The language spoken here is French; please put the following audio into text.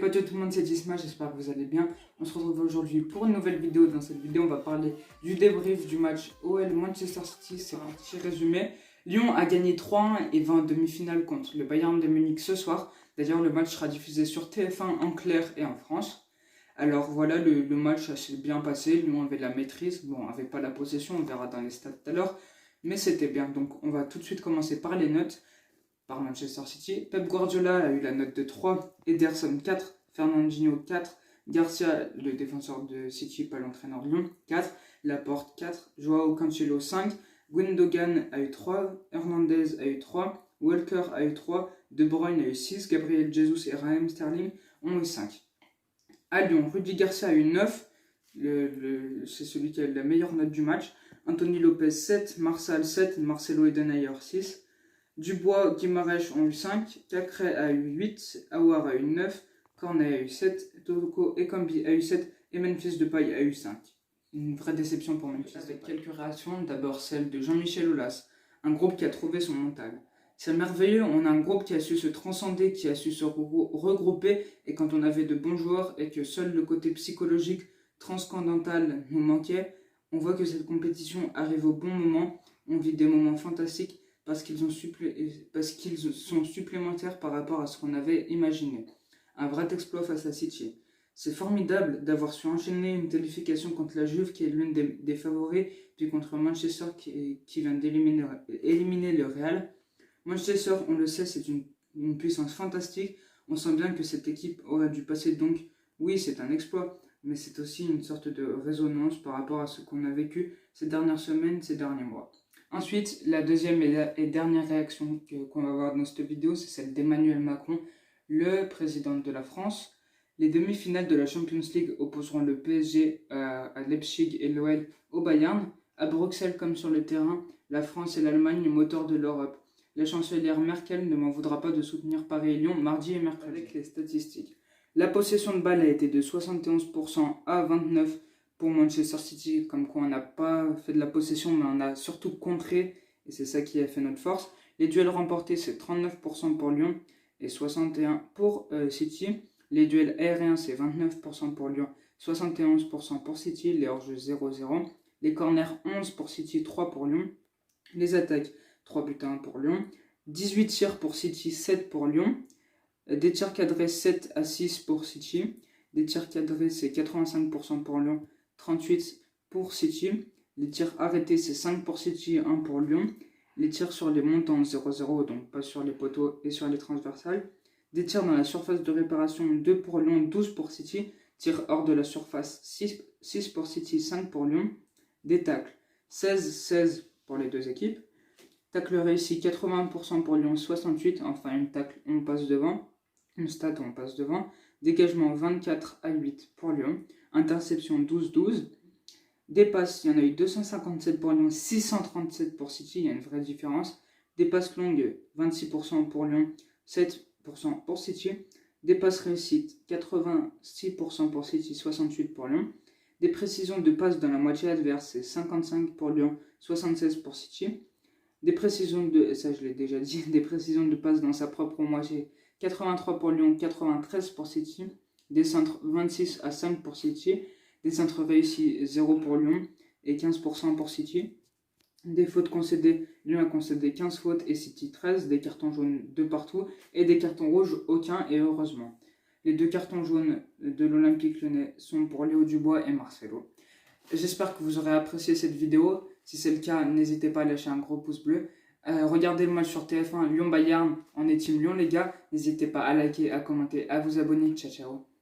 potes, tout le monde, c'est Disma, j'espère que vous allez bien. On se retrouve aujourd'hui pour une nouvelle vidéo. Dans cette vidéo, on va parler du débrief du match OL Manchester City. C'est un petit résumé. Lyon a gagné 3-1 et va en demi-finale contre le Bayern de Munich ce soir. D'ailleurs, le match sera diffusé sur TF1 en clair et en France. Alors voilà, le match s'est bien passé. Lyon avait de la maîtrise. Bon, avait pas la possession, on verra dans les stats tout à l'heure. Mais c'était bien. Donc on va tout de suite commencer par les notes. Par Manchester City. Pep Guardiola a eu la note de 3, Ederson 4, Fernandinho 4, Garcia, le défenseur de City, pas l'entraîneur de Lyon, 4, Laporte 4, Joao Cancelo 5, Gundogan a eu 3, Hernandez a eu 3, Walker a eu 3, De Bruyne a eu 6, Gabriel Jesus et Raheem Sterling ont eu 5. À Lyon, Rudy Garcia a eu 9, c'est celui qui a eu la meilleure note du match, Anthony Lopez 7, Marsal 7, Marcelo Edenayer 6, Dubois, Guimarães ont eu 5, Cacré a eu 8, Aouar a eu 9, Cornet a eu 7, Toko Ekambi a eu 7 et Memphis Depay a eu 5. Une vraie déception pour Memphis. Avec quelques réactions, d'abord celle de Jean-Michel Aulas, un groupe qui a trouvé son mental. C'est merveilleux, on a un groupe qui a su se transcender, qui a su se regrouper, et quand on avait de bons joueurs et que seul le côté psychologique, transcendantal nous manquait, on voit que cette compétition arrive au bon moment, on vit des moments fantastiques, parce qu'ils sont supplémentaires par rapport à ce qu'on avait imaginé. Un vrai exploit face à City. C'est formidable d'avoir su enchaîner une qualification contre la Juve qui est l'une des favoris, puis contre Manchester qui vient d'éliminer le Real. Manchester, on le sait, c'est une puissance fantastique. On sent bien que cette équipe aurait dû passer, donc oui, c'est un exploit, mais c'est aussi une sorte de résonance par rapport à ce qu'on a vécu ces dernières semaines, ces derniers mois. Ensuite, la deuxième et dernière réaction qu'on va voir dans cette vidéo, c'est celle d'Emmanuel Macron, le président de la France. Les demi-finales de la Champions League opposeront le PSG à Leipzig et l'OL au Bayern. À Bruxelles comme sur le terrain, la France et l'Allemagne, moteur de l'Europe. La chancelière Merkel ne m'en voudra pas de soutenir Paris et Lyon mardi et mercredi. Avec les statistiques. La possession de balle a été de 71% à 29% pour Manchester City, comme quoi on n'a pas fait de la possession, mais on a surtout contré, et c'est ça qui a fait notre force. Les duels remportés, c'est 39% pour Lyon et 61% pour City. Les duels aériens, c'est 29% pour Lyon, 71% pour City. Les hors-jeux 0-0. Les corners, 11 pour City, 3 pour Lyon. Les attaques, 3 buts à 1 pour Lyon. 18 tirs pour City, 7 pour Lyon. Des tirs cadrés, 7 à 6 pour City. Des tirs cadrés, c'est 85% pour Lyon, 38 pour City. Les tirs arrêtés, c'est 5 pour City, 1 pour Lyon. Les tirs sur les montants, 0-0, donc pas sur les poteaux et sur les transversales. Des tirs dans la surface de réparation, 2 pour Lyon, 12 pour City. Tirs hors de la surface, 6 pour City, 5 pour Lyon. Des tacles, 16-16 pour les deux équipes. Tacle réussi, 80% pour Lyon, 68. Enfin, une tacle, on passe devant. Une stat, on passe devant. Dégagement 24 à 8 pour Lyon. Interception 12-12. Des passes, il y en a eu 257 pour Lyon, 637 pour City, il y a une vraie différence. Des passes longues, 26% pour Lyon, 7% pour City. Des passes réussites, 86% pour City, 68% pour Lyon. Des précisions de passes dans la moitié adverse, c'est 55 pour Lyon, 76 pour City. Des précisions ça je l'ai déjà dit, des précisions de passes dans sa propre moitié, 83 pour Lyon, 93 pour City. Des centres 26 à 5 pour City. Des centres réussis 0 pour Lyon et 15% pour City. Des fautes concédées, Lyon a concédé 15 fautes et City 13. Des cartons jaunes de partout et des cartons rouges aucun et heureusement. Les 2 cartons jaunes de l'Olympique Lyonnais sont pour Léo Dubois et Marcelo. J'espère que vous aurez apprécié cette vidéo. Si c'est le cas, n'hésitez pas à lâcher un gros pouce bleu. Regardez le match sur TF1 Lyon-Bayern. On est team Lyon les gars. N'hésitez pas à liker, à commenter, à vous abonner. Ciao ciao.